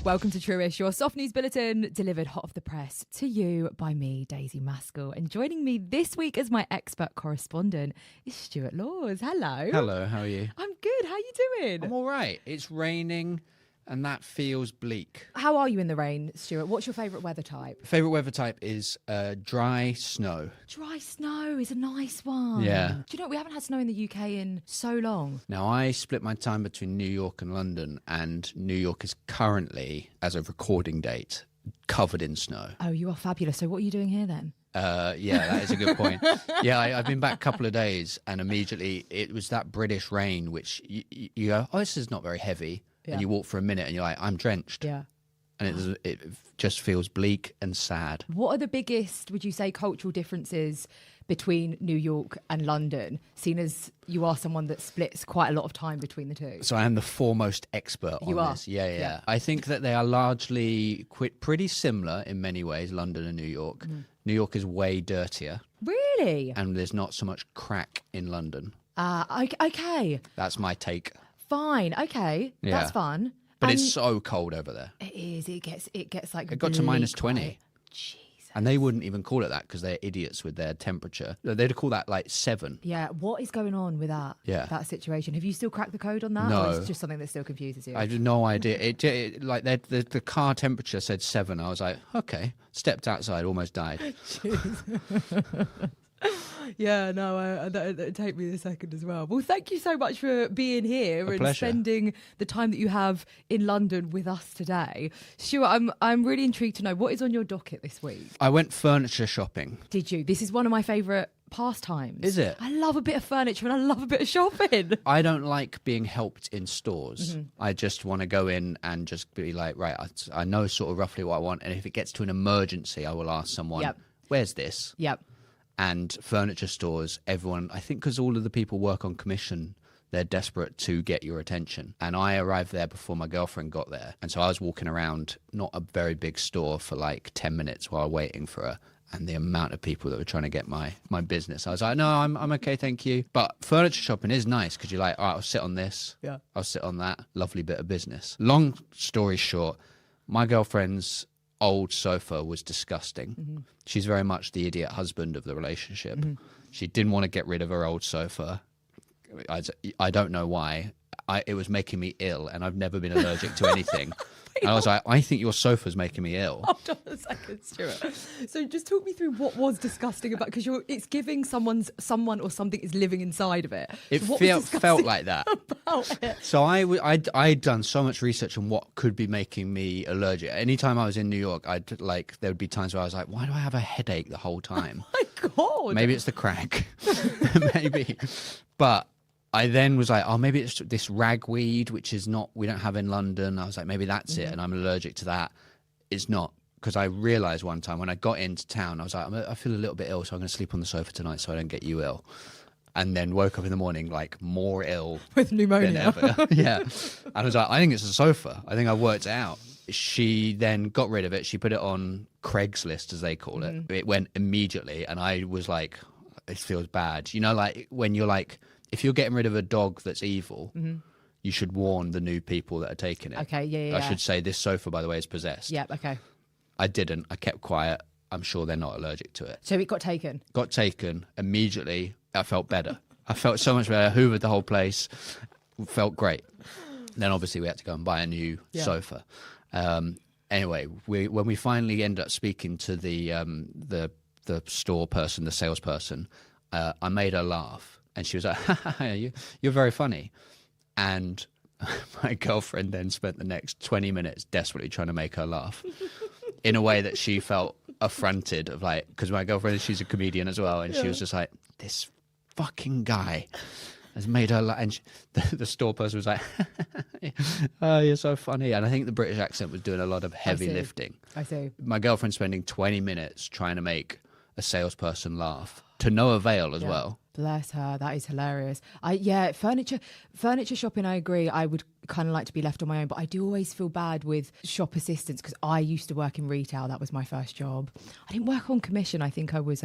Welcome to Truish, your soft news bulletin delivered hot off the press to you by me, Daisy Maskell. And joining me this week as my expert correspondent is Stuart Laws. Hello. Hello, how are you? I'm good. How are you doing? I'm all right. It's raining and that feels bleak. How are you in the rain, Stuart? What's your favourite weather type? Favourite weather type is dry snow. Dry snow is a nice one. Yeah. Do you know, we haven't had snow in the UK in so long. Now, I split my time between New York and London, and New York is currently, as of recording date, covered in snow. Oh, you are fabulous. So what are you doing here then? Yeah, that is a good point. Yeah, I've been back a couple of days, and immediately it was that British rain, which you go, oh, this is not very heavy. Yeah. And you walk for a minute and you're like, I'm drenched. Yeah. And it just feels bleak and sad. What are the biggest, would you say, cultural differences between New York and London, seeing as you are someone that splits quite a lot of time between the two? So I am the foremost expert on this. Yeah. I think that they are largely pretty similar in many ways, London and New York. Mm. New York is way dirtier. Really? And there's not so much crack in London. Okay. That's my take. Fine. Okay. Yeah. That's fun. But it's so cold over there. It is. It gets like... It got to minus 20. Quiet. Jesus. And they wouldn't even call it that because they're idiots with their temperature. They'd call that like 7. Yeah. What is going on with that? Yeah. That situation? Have you still cracked the code on that? No. Or is it just something that still confuses you? I had no idea. It like the car temperature said 7. I was like, okay. Stepped outside, almost died. Yeah, no, that'd take me a second as well. Well, thank you so much for being here and pleasure. spending the time that you have in London with us today. Stuart, I'm really intrigued to know what is on your docket this week. I went furniture shopping. Did you? This is one of my favourite pastimes. Is it? I love a bit of furniture and I love a bit of shopping. I don't like being helped in stores. Mm-hmm. I just want to go in and just be like, right, I know sort of roughly what I want. And if it gets to an emergency, I will ask someone, Yep. Where's this? Yep. And furniture stores, everyone, I think because all of the people work on commission, they're desperate to get your attention. And I arrived there before my girlfriend got there. And so I was walking around, not a very big store, for like 10 minutes while waiting for her. And the amount of people that were trying to get my business. I was like, no, I'm okay, thank you. But furniture shopping is nice because you're like, all right, I'll sit on this. Yeah. I'll sit on that. Lovely bit of business. Long story short, my girlfriend's old sofa was disgusting. Mm-hmm. She's very much the idiot husband of the relationship. Mm-hmm. She didn't want to get rid of her old sofa. I don't know why. It was making me ill, and I've never been allergic to anything. And I was like, I think your sofa's making me ill. Hold on a second, Stuart. So just talk me through what was disgusting about, because it's giving someone or something is living inside of it. It So felt like that. About it? So I'd done so much research on what could be making me allergic. Anytime I was in New York, there would be times where I was like, why do I have a headache the whole time? Oh my God. Maybe it's the crack. Maybe. But I then was like, oh, maybe it's this ragweed, which is not, we don't have in London. I was like, maybe that's it, and I'm allergic to that. It's not, because I realised one time when I got into town, I was like, I feel a little bit ill, so I'm going to sleep on the sofa tonight so I don't get you ill. And then woke up in the morning like more ill. With pneumonia. Than ever. Yeah. And I was like, I think it's a sofa. I think I worked it out. She then got rid of it. She put it on Craigslist, as they call it. It went immediately, and I was like, it feels bad. You know, like when you're like, if you're getting rid of a dog that's evil, you should warn the new people that are taking it. Okay, yeah. I should say, this sofa, by the way, is possessed. Yeah, okay. I didn't. I kept quiet. I'm sure they're not allergic to it. So it got taken? Got taken. Immediately, I felt better. I felt so much better. Hoovered the whole place. Felt great. Then obviously we had to go and buy a new sofa. Anyway, when we finally ended up speaking to the store person, the salesperson, I made her laugh. And she was like, you're very funny. And my girlfriend then spent the next 20 minutes desperately trying to make her laugh in a way that she felt affronted of, like, because my girlfriend, she's a comedian as well. And she was just like, this fucking guy has made her laugh. And the store person was like, oh, you're so funny. And I think the British accent was doing a lot of heavy lifting. I see. My girlfriend spending 20 minutes trying to make a salesperson laugh to no avail as well. Bless her. That is hilarious. Furniture shopping, I agree. I would kind of like to be left on my own. But I do always feel bad with shop assistants because I used to work in retail. That was my first job. I didn't work on commission. I think I was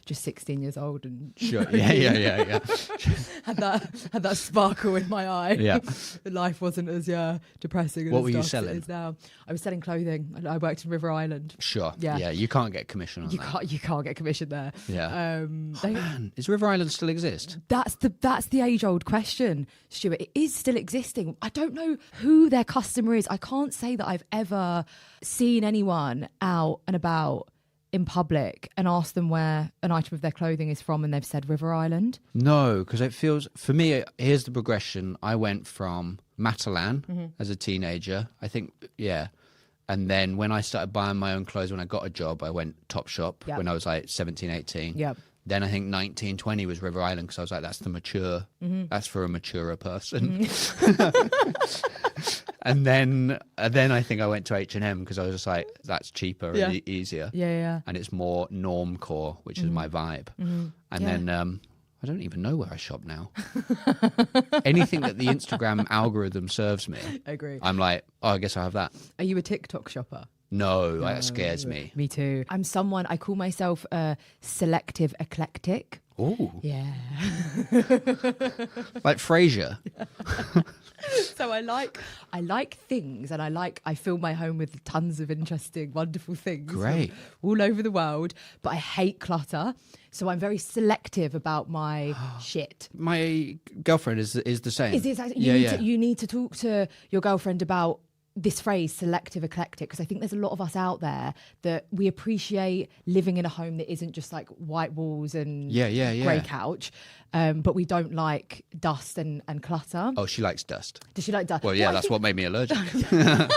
just 16 years old and Sure. Yeah. had that sparkle in my eye. Yeah. Life wasn't as depressing. What were you as selling? it is now. I was selling clothing. I worked in River Island. Sure. Yeah. You can't get commission on that. You can't get commission there. Yeah. Man, does River Island still exist? That's the age-old question, Stuart. It is still existing. I don't know who their customer is. I can't say that I've ever seen anyone out and about in public and asked them where an item of their clothing is from and they've said River Island. No, because it feels, for me, here's the progression. I went from Matalan as a teenager, I think, and then when I started buying my own clothes, when I got a job, I went Topshop when I was like 17, 18. Yep. Then I think 19, 20 was River Island because I was like, that's the mature, that's for a maturer person. And then I think I went to H&M because I was just like, that's cheaper and easier. Yeah. And it's more normcore, which is my vibe. And then I don't even know where I shop now. Anything that the Instagram algorithm serves me, I agree. I'm like, oh, I guess I have that. Are you a TikTok shopper? No, that scares me. Me too. I call myself a selective eclectic. Oh. Yeah. Like Frasier. So I like things and I fill my home with tons of interesting, wonderful things. Great. All over the world. But I hate clutter. So I'm very selective about my shit. My girlfriend is the same. You need to talk to your girlfriend about this phrase, selective eclectic, because I think there's a lot of us out there that we appreciate living in a home that isn't just like white walls and grey couch, but we don't like dust and clutter. Oh, she likes dust. Does she like dust? Well, that's what made me allergic. I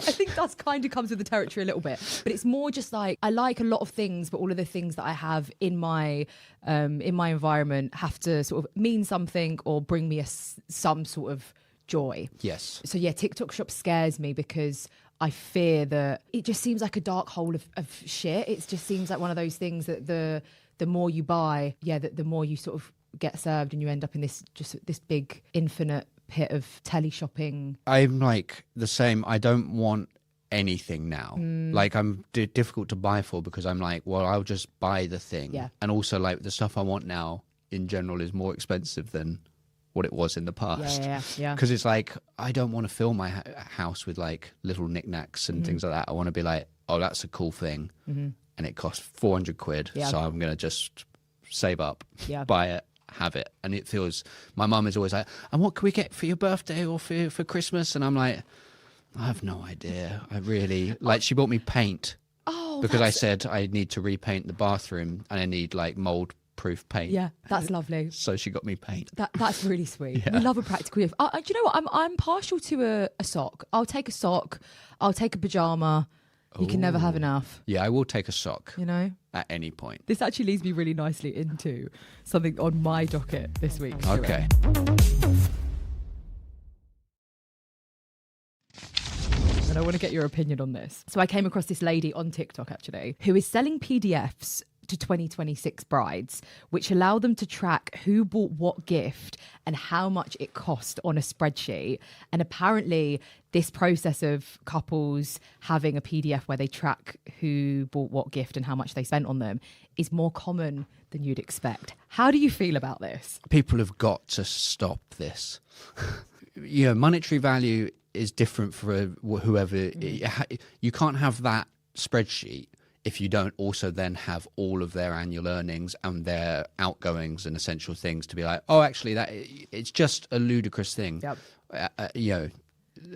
think dust kind of comes with the territory a little bit, but it's more just like I like a lot of things, but all of the things that I have in my environment have to sort of mean something or bring me some sort of joy. Yes. So TikTok shop scares me because I fear that it just seems like a dark hole of shit. It just seems like one of those things that the more you buy, the more you sort of get served and you end up in this big infinite pit of tele shopping. I'm like the same. I don't want anything now. Like I'm difficult to buy for because I'm like, well, I'll just buy the thing. Yeah. And also like the stuff I want now in general is more expensive than what it was in the past. Yeah. Because it's like I don't want to fill my house with like little knickknacks and things like that. I want to be like, oh, that's a cool thing, and it costs 400 quid. Yeah. So I'm gonna just save up, buy it, have it. And it feels. My mum is always like, and what can we get for your birthday or for Christmas? And I'm like, I have no idea. I really like. She bought me paint. Oh, because I said I need to repaint the bathroom and I need like mold proof paint. Yeah, that's lovely. So she got me paint. That's really sweet. We love a practical gift. Do you know what? I'm partial to a sock. I'll take a sock. I'll take a pajama. You can never have enough. Yeah, I will take a sock. You know? At any point. This actually leads me really nicely into something on my docket this week. Okay. And I want to get your opinion on this. So I came across this lady on TikTok actually who is selling PDFs to 2026 brides, which allow them to track who bought what gift and how much it cost on a spreadsheet. And apparently this process of couples having a PDF where they track who bought what gift and how much they spent on them is more common than you'd expect. How do you feel about this? People have got to stop this. Monetary value is different for whoever. You can't have that spreadsheet if you don't also then have all of their annual earnings and their outgoings and essential things to be like, oh, actually, that it's just a ludicrous thing. Yep.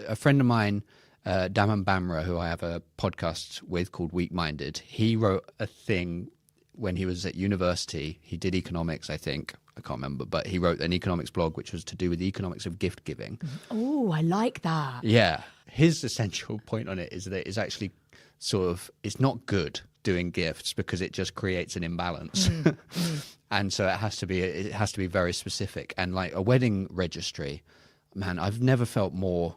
A friend of mine, Daman Bamra, who I have a podcast with called Weak Minded, he wrote a thing when he was at university. He did economics, I think. I can't remember, but he wrote an economics blog which was to do with the economics of gift giving. Oh, I like that. Yeah. His essential point on it is that it's actually sort of, it's not good doing gifts because it just creates an imbalance. And so it has to be very specific. And like a wedding registry, man, I've never felt more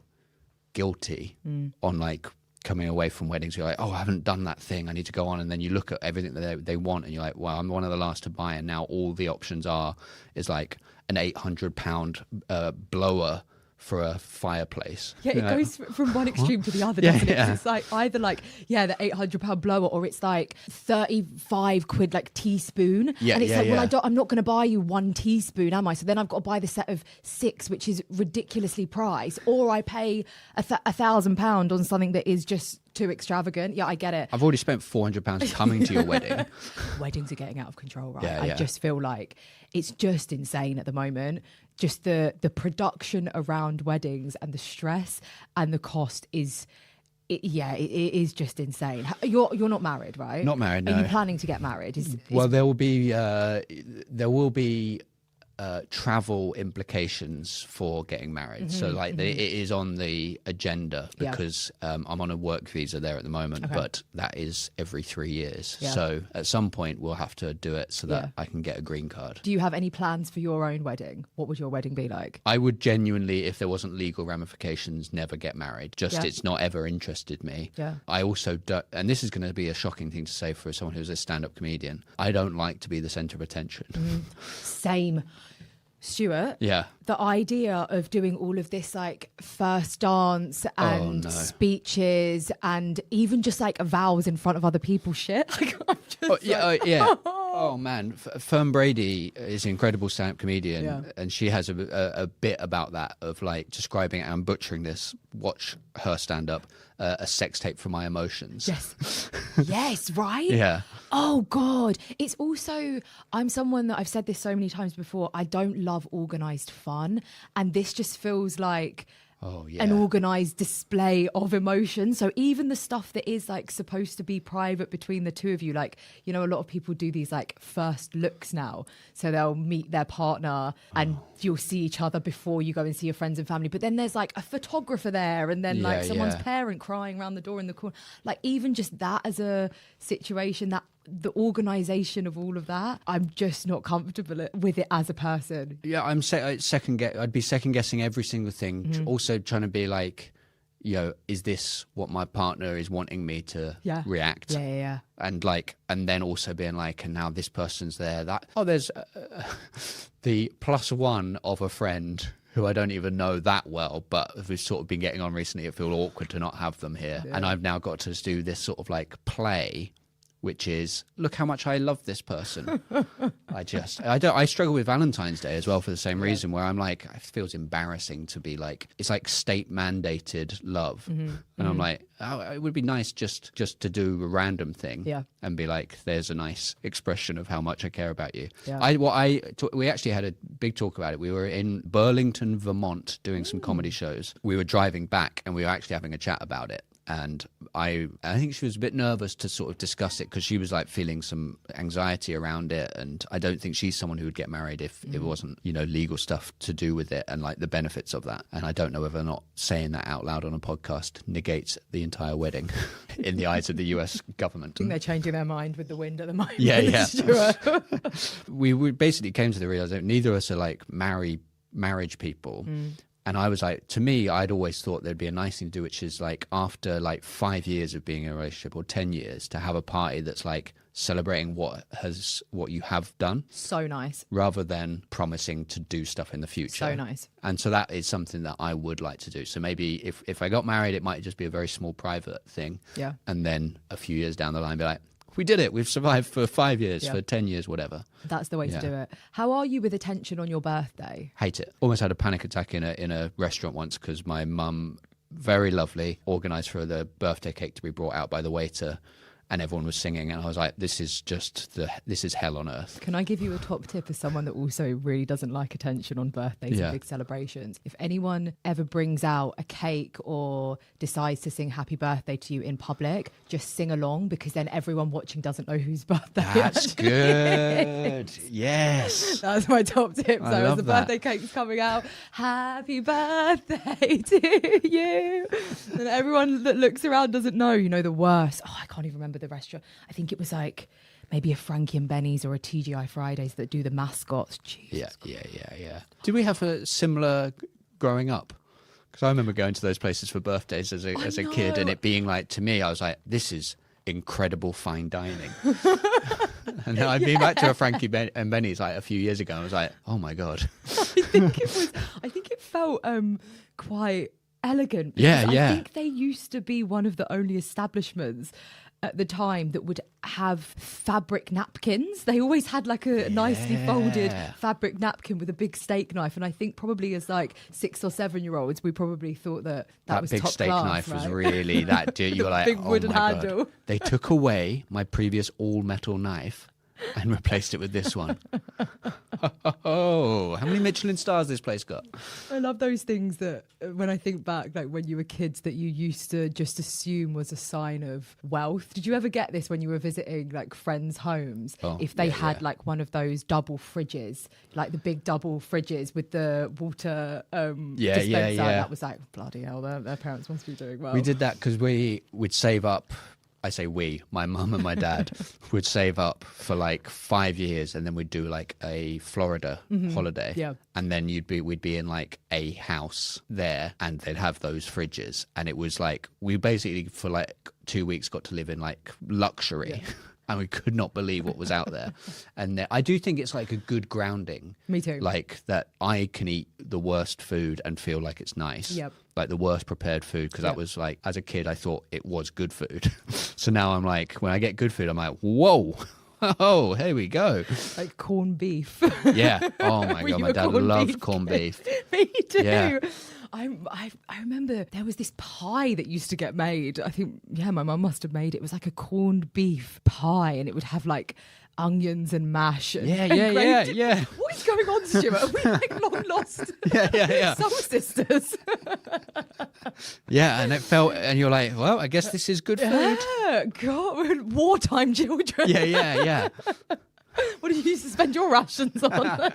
guilty on like coming away from weddings. You're like, oh, I haven't done that thing, I need to go on. And then you look at everything that they want and you're like, well, I'm one of the last to buy, and now all the options is like an £800 blower for a fireplace. Yeah, it goes from one extreme to the other, Yeah, doesn't it? yeah. It's like either like, the £800 blower, or it's like 35 quid like teaspoon. Yeah, and it's yeah, like, yeah. well, I'm not going to buy you one teaspoon, am I? So then I've got to buy the set of 6, which is ridiculously priced, or I pay £1,000 on something that is just too extravagant. Yeah, I get it. I've already spent £400 coming to your wedding. Weddings are getting out of control, right? Yeah, I yeah. just feel like it's just insane at the moment. Just the production around weddings and the stress and the cost is, it is just insane. You're not married, right? Not married, Are no. you planning to get married? Well, there will be travel implications for getting married. So like it is on the agenda because I'm on a work visa there at the moment, but that is every 3 years. Yeah. So at some point we'll have to do it so that I can get a green card. Do you have any plans for your own wedding? What would your wedding be like? I would genuinely, if there wasn't legal ramifications, never get married. Just it's not ever interested me. Yeah. I also don't, and this is going to be a shocking thing to say for someone who's a stand-up comedian, I don't like to be the centre of attention. Same. Stuart, Yeah. the idea of doing all of this like first dance and speeches and even just like vows in front of other people shit. Like, I'm just Yeah. Oh man, Fern Brady is an incredible stand-up comedian, and she has a bit about that of like describing it. I'm butchering this. Watch her stand-up. A sex tape for my emotions. Yes. Yes, right? Yeah. Oh, God. It's also, I'm someone that I've said this so many times before, I don't love organised fun. And this just feels like an organised display of emotion. So even the stuff that is like supposed to be private between the two of you, like, you know, a lot of people do these like first looks now. So they'll meet their partner and you'll see each other before you go and see your friends and family. But then there's like a photographer there and then like someone's parent crying around the door in the corner. Like even just that as a situation, that the organisation of all of that, I'm just not comfortable with it as a person. Yeah, I'd be second guessing every single thing. Also trying to be like, is this what my partner is wanting me to react? Yeah. And like, and then also being like, and now this person's there. There's the +1 of a friend who I don't even know that well, but who's sort of been getting on recently. It feels awkward to not have them here, and I've now got to do this sort of like play, which is, look how much I love this person. I struggle with Valentine's Day as well for the same reason, where I'm like, it feels embarrassing to be like, it's like state mandated love. And I'm like, oh, it would be nice just to do a random thing and be like, there's a nice expression of how much I care about you. Yeah. We actually had a big talk about it. We were in Burlington, Vermont doing some comedy shows. We were driving back and we were actually having a chat about it. And I think she was a bit nervous to sort of discuss it because she was like feeling some anxiety around it. And I don't think she's someone who would get married if it wasn't, legal stuff to do with it and like the benefits of that. And I don't know whether or not saying that out loud on a podcast negates the entire wedding in the eyes of the US government. I think they're changing their mind with the wind at the moment. Yeah. We basically came to the realization neither of us are like marriage people. And I was like, to me, I'd always thought there'd be a nice thing to do, which is like after like 5 years of being in a relationship or 10 years to have a party that's like celebrating what you have done. So nice. Rather than promising to do stuff in the future. So nice. And so that is something that I would like to do. So maybe if I got married, it might just be a very small private thing. Yeah. And then a few years down the line, be like, we did it. We've survived for 5 years, for 10 years, whatever. That's the way to do it. How are you with attention on your birthday? Hate it. Almost had a panic attack in a restaurant once because my mum, very lovely, organised for the birthday cake to be brought out by the waiter. And everyone was singing, and I was like, this is hell on earth. Can I give you a top tip as someone that also really doesn't like attention on birthdays and big celebrations? If anyone ever brings out a cake or decides to sing happy birthday to you in public, just sing along, because then everyone watching doesn't know whose birthday That's good. Yes. That's my top tip. So as the birthday cake's coming out, happy birthday to you. And everyone that looks around doesn't know, the worst. Oh, I can't even remember the restaurant. I think it was like maybe a Frankie and Benny's or a TGI Fridays that do the mascots. Jesus. Yeah. Did we have a similar growing up? Because I remember going to those places for birthdays as a kid, and it being like, to me, I was like, this is incredible fine dining. And then I've been back to a Frankie and Benny's like a few years ago, and I was like, oh my God. I think it felt quite elegant. Yeah, Because yeah. I think they used to be one of the only establishments at the time that would have fabric napkins. They always had like a nicely folded fabric napkin with a big steak knife. And I think probably as like 6 or 7 year olds, we probably thought that was big top steak class, knife was right? really that. You were like, big oh wooden my handle. God. They took away my previous all metal knife and replaced it with this one. Oh, how many Michelin stars this place got? I love those things that when I think back, like when you were kids, that you used to just assume was a sign of wealth. Did you ever get this when you were visiting like friends' homes? If they had like one of those double fridges, like the big double fridges with the water dispenser, that was like, bloody hell, their parents must be doing well. We did that because we'd save up. I say we, my mum and my dad would save up for like 5 years, and then we'd do like a Florida holiday. Yeah. And then we'd be in like a house there, and they'd have those fridges. And it was like, we basically for like 2 weeks got to live in like luxury. Yeah. And we could not believe what was out there. And I do think it's like a good grounding. Me too. Like that I can eat the worst food and feel like it's nice. Yep. Like the worst prepared food. Because that was like, as a kid, I thought it was good food. So now I'm like, when I get good food, I'm like, whoa. Oh, here we go. Like corned beef. Yeah. Oh my God. My dad loved corned beef. Me too. Yeah. I remember there was this pie that used to get made. I think, my mum must have made it. It was like a corned beef pie, and it would have like onions and mash. And, Yeah. What is going on, Stuart? Are we like long lost soul sisters? Yeah, and it felt, and you're like, well, I guess this is good food. Yeah, God, we're wartime children. Yeah. What did you used to spend your rations on?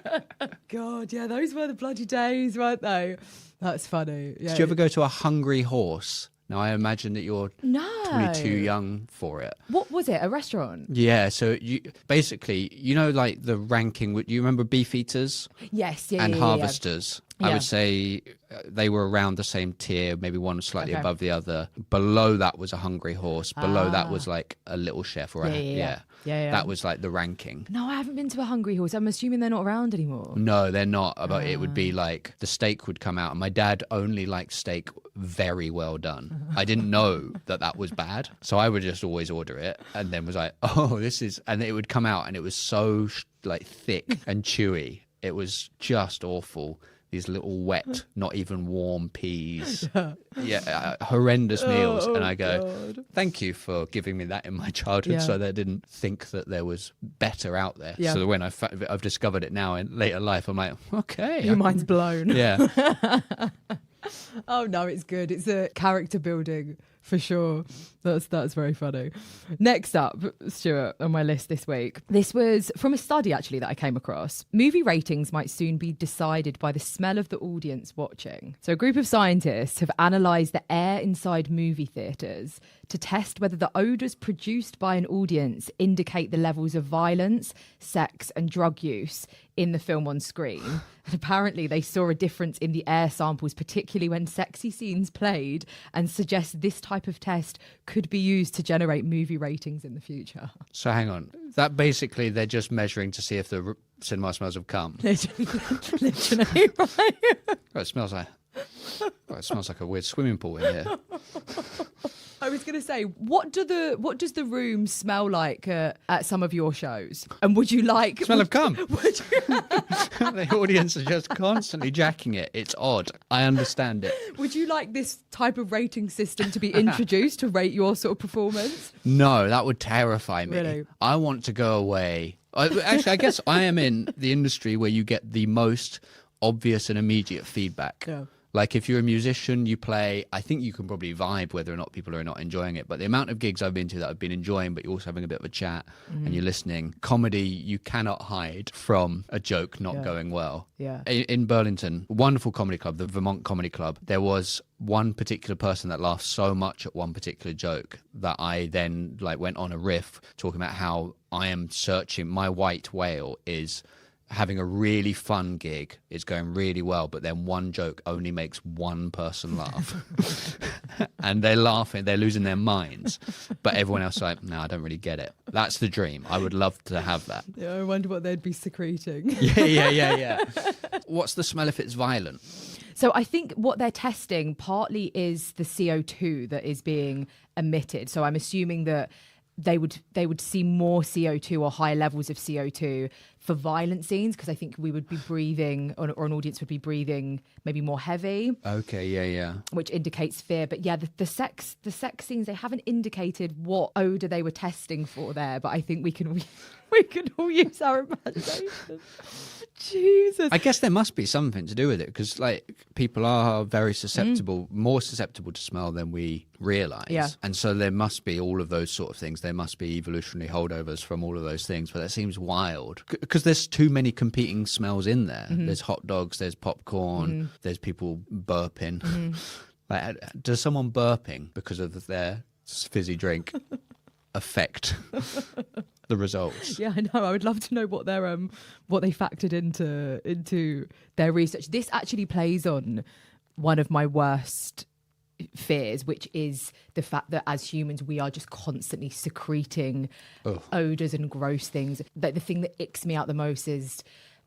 God, yeah, those were the bloody days, weren't they? That's funny. Yeah. Did you ever go to a Hungry Horse? Now, I imagine that you're probably too young for it. What was it? A restaurant? Yeah, so you basically, like the ranking, you remember Beefeaters? Yes, and Harvesters? Yeah. I would say they were around the same tier, maybe one slightly above the other. Below that was a Hungry Horse. Below that was like a Little Chef or Yeah. That was like the ranking. No, I haven't been to a Hungry Horse. I'm assuming they're not around anymore. No, they're not. But it would be like the steak would come out. And my dad only liked steak very well done. I didn't know that was bad. So I would just always order it and then was like, oh, this is... And it would come out and it was so like thick and chewy. It was just awful. These little wet, not even warm peas. Horrendous meals. And I go, God. Thank you for giving me that in my childhood so that I didn't think that there was better out there. Yeah. So when I've discovered it now in later life, I'm like, okay. Your mind's blown. Yeah. Oh, no, it's good. It's a character building for sure. That's very funny. Next up, Stuart, on my list this week. This was from a study, actually, that I came across. Movie ratings might soon be decided by the smell of the audience watching. So a group of scientists have analysed the air inside movie theatres to test whether the odours produced by an audience indicate the levels of violence, sex and drug use in the film on screen. And apparently they saw a difference in the air samples, particularly when sexy scenes played, and suggest this type of test could be used to generate movie ratings in the future. So hang on. That basically they're just measuring to see if the cinema smells of cum. Literally, right? It smells like a weird swimming pool in here. I was going to say, what does the room smell like at some of your shows? And would you like... Smell of cum. The audience are just constantly jacking it. It's odd. I understand it. Would you like this type of rating system to be introduced to rate your sort of performance? No, that would terrify me. Really? I want to go away. Actually, I guess I am in the industry where you get the most obvious and immediate feedback. Yeah. Like if you're a musician, you play, I think you can probably vibe whether or not people are not enjoying it. But the amount of gigs I've been to that I've been enjoying, but you're also having a bit of a chat and you're listening. Comedy, you cannot hide from a joke not going well. Yeah. In Burlington, wonderful comedy club, the Vermont Comedy Club, there was one particular person that laughed so much at one particular joke that I then went on a riff talking about how I am searching, my white whale is having a really fun gig. It's going really well, but then one joke only makes one person laugh. And they're laughing, they're losing their minds. But everyone else is like, no, I don't really get it. That's the dream. I would love to have that. Yeah, I wonder what they'd be secreting. Yeah. What's the smell if it's violent? So I think what they're testing partly is the CO2 that is being emitted. So I'm assuming that they would see more CO2 or higher levels of CO2 for violent scenes, because I think we would be breathing, or an audience would be breathing maybe more heavy. Okay, yeah. Which indicates fear. But yeah, the sex scenes, they haven't indicated what odour they were testing for there, but I think we can all use our imagination. Jesus. I guess there must be something to do with it, because like people are very susceptible, more susceptible to smell than we realise. Yeah. And so there must be all of those sort of things. There must be evolutionary holdovers from all of those things. But that seems wild, because there's too many competing smells in there. There's hot dogs, there's popcorn, there's people burping. Like, does someone burping because of their fizzy drink affect the results? Yeah, I know. I would love to know what their what they factored into their research. This actually plays on one of my worst fears, which is the fact that as humans we are just constantly secreting odours and gross things. But the thing that icks me out the most is,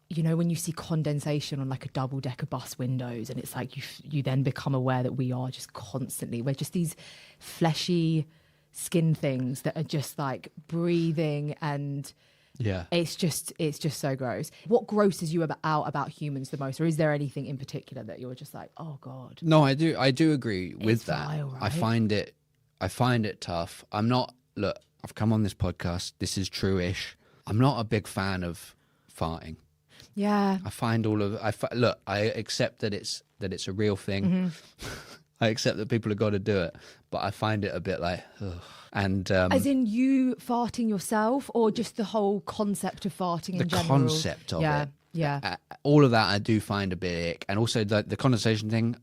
you know, when you see condensation on like a double-decker bus windows, and it's like you then become aware that we're just these fleshy skin things that are just like breathing, and it's just so gross. What grosses you out about humans the most, or is there anything in particular that you're just like, oh God? No, I do agree with It's that. vile, right? I find it tough. Look, I've come on this podcast, this is Truish. I'm not a big fan of farting. Yeah. I find look, I accept that it's a real thing. I accept that people have got to do it, but I find it a bit like, ugh. And as in you farting yourself, or just the whole concept of farting in general? The concept of it. Yeah. All of that I do find a bit ick. And also the condensation thing,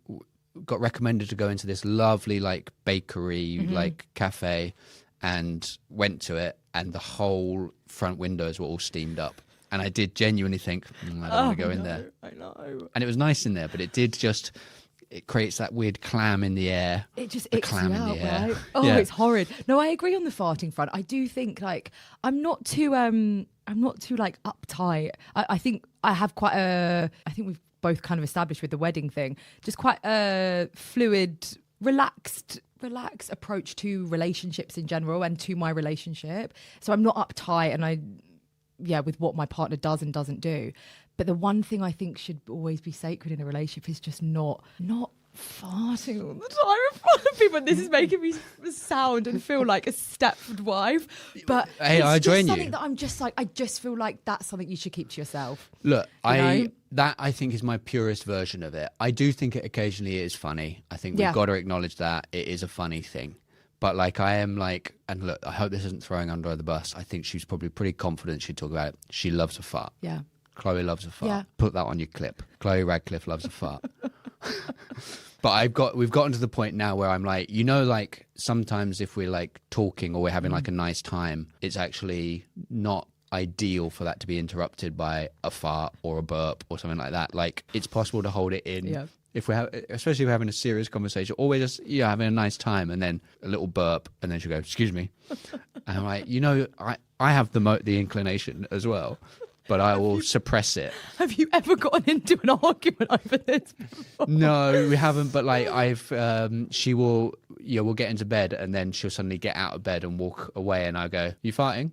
got recommended to go into this lovely like bakery, like cafe, and went to it, and the whole front windows were all steamed up. And I did genuinely think, I don't want to go in there. I know. And it was nice in there, but it creates that weird clam in the air. It just the icks clam you in out, the air. right? Oh, Yeah. It's horrid. No, I agree on the farting front. I do think like I'm not too like uptight. I think I have quite I think we've both kind of established with the wedding thing, just quite a fluid, relaxed approach to relationships in general, and to my relationship. So I'm not uptight, and with what my partner does and doesn't do. But the one thing I think should always be sacred in a relationship is just not farting all the time in front of people. And this is making me sound and feel like a stepwife. But hey, I join you. Something that I'm just like, I just feel like that's something you should keep to yourself. Look, know? That I think is my purest version of it. I do think it occasionally is funny. I think we've got to acknowledge that it is a funny thing. But like I am like, and look, I hope this isn't throwing under the bus. I think she's probably pretty confident she'd talk about it. She loves a fart. Yeah. Chloe loves a fart. Yeah. Put that on your clip. Chloe Radcliffe loves a fart. But we've gotten to the point now where I'm like, you know, like sometimes if we're like talking or we're having like a nice time, it's actually not ideal for that to be interrupted by a fart or a burp or something like that. Like it's possible to hold it in. Yeah. Especially if we're having a serious conversation, or we're just having a nice time, and then a little burp, and then she'll go, "Excuse me," and I'm like, you know, I have the inclination as well, but I will suppress it. Have you ever gotten into an argument over this before? No, we haven't. But like she will, we'll get into bed, and then she'll suddenly get out of bed and walk away, and I go, "You farting?"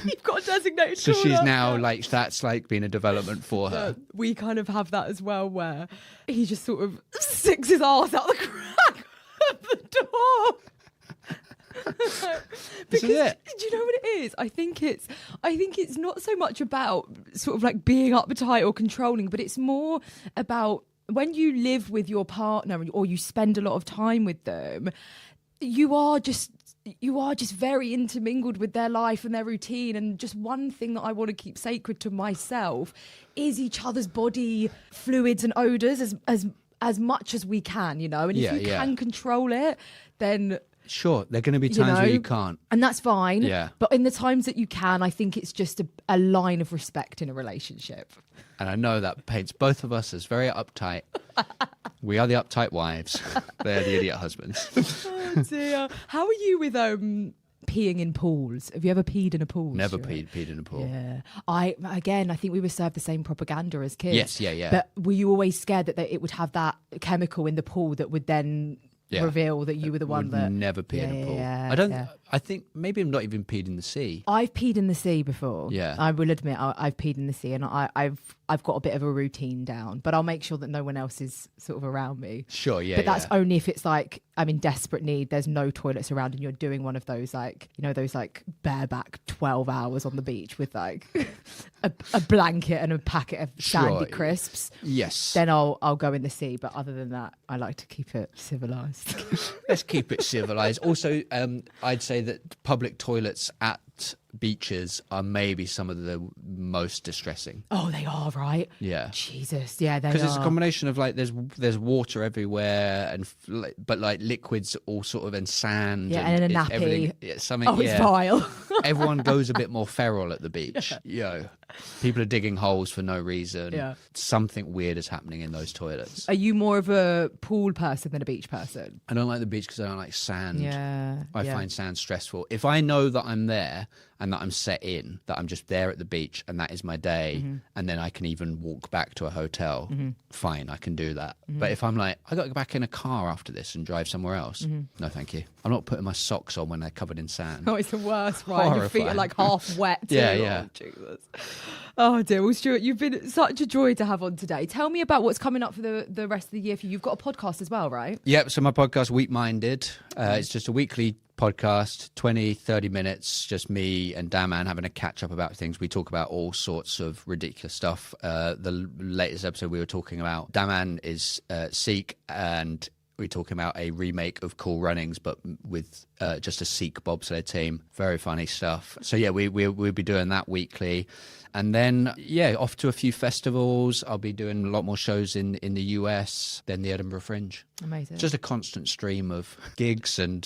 You've got a designated So she's caller. now like, that's like been a development for her. We kind of have that as well, where he just sort of sticks his arse out the crack of the door. This is it. Do you know what it is? I think it's not so much about sort of like being uptight or controlling, but it's more about when you live with your partner or you spend a lot of time with them, you are just very intermingled with their life and their routine. And just one thing that I want to keep sacred to myself is each other's body fluids and odours as much as we can, you know. And if you can control it, then sure, there are going to be times where you can't, and that's fine. Yeah. But in the times that you can, I think it's just a line of respect in a relationship. And I know that paints both of us as very uptight. We are the uptight wives. They're the idiot husbands. Oh dear. How are you with peeing in pools. Have you ever peed in a pool? Never Stuart? peed in a pool. Yeah. I think we were served the same propaganda as kids. Yes, yeah. But were you always scared that it would have that chemical in the pool that would then reveal that you were the one that never pee in a pool? Yeah, I don't. I think maybe I'm not even peed in the sea. I've peed in the sea before. Yeah. I will admit I've peed in the sea, and I've got a bit of a routine down, but I'll make sure that no one else is sort of around me. Sure, yeah. But that's only if it's like I'm in desperate need, there's no toilets around, and you're doing one of those like, you know, those like bareback 12 hours on the beach with like a blanket and a packet of sandy crisps. Yes. Then I'll go in the sea. But other than that, I like to keep it civilized. Let's keep it civilized. Also, I'd say that public toilets at beaches are maybe some of the most distressing. Oh, they are, right? Yeah. Jesus, yeah, they are. Because it's a combination of like there's water everywhere and but like liquids all sort of and sand. Yeah, and a nappy. It's vile. Everyone goes a bit more feral at the beach. Yo, people are digging holes for no reason. Yeah. Something weird is happening in those toilets. Are you more of a pool person than a beach person? I don't like the beach because I don't like sand. Yeah. I find sand stressful. If I know that I'm there and that I'm set in, that I'm just there at the beach and that is my day, and then I can even walk back to a hotel, fine, I can do that. But if I'm like, I got to go back in a car after this and drive somewhere else, no thank you. I'm not putting my socks on when they're covered in sand. Oh, it's the worst, right? Your feet are like half wet too. Yeah. Oh, Jesus. Oh dear. Well, Stuart, you've been such a joy to have on today. Tell me about what's coming up for the rest of the year for you. You've got a podcast as well, right? Yep, so my podcast, Weak Minded, it's just a weekly podcast, 20-30 minutes, just me and Daman having a catch up about things. We talk about all sorts of ridiculous stuff. The latest episode we were talking about, Daman is Sikh, and we're talking about a remake of Cool Runnings, but with just a Sikh bobsled team. Very funny stuff. So yeah, we'll be doing that weekly. And then, off to a few festivals. I'll be doing a lot more shows in the US, then the Edinburgh Fringe. Amazing. Just a constant stream of gigs and,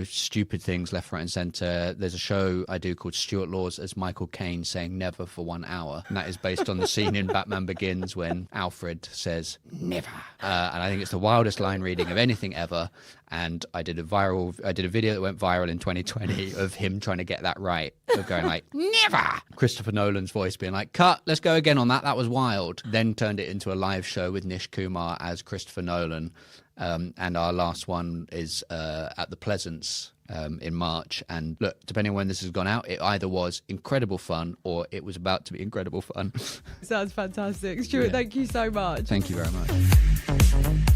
stupid things left, right and centre. There's a show I do called Stuart Laws as Michael Caine saying never for 1 hour. And that is based on the scene in Batman Begins when Alfred says never. And I think it's the wildest line reading of anything ever. And I did a video that went viral in 2020 of him trying to get that right, of going like, never! Christopher Nolan's voice being like, cut, let's go again on that, that was wild. Then turned it into a live show with Nish Kumar as Christopher Nolan. And our last one is at the Pleasance in March. And look, depending on when this has gone out, it either was incredible fun or it was about to be incredible fun. Sounds fantastic. Stuart, thank you so much. Thank you very much.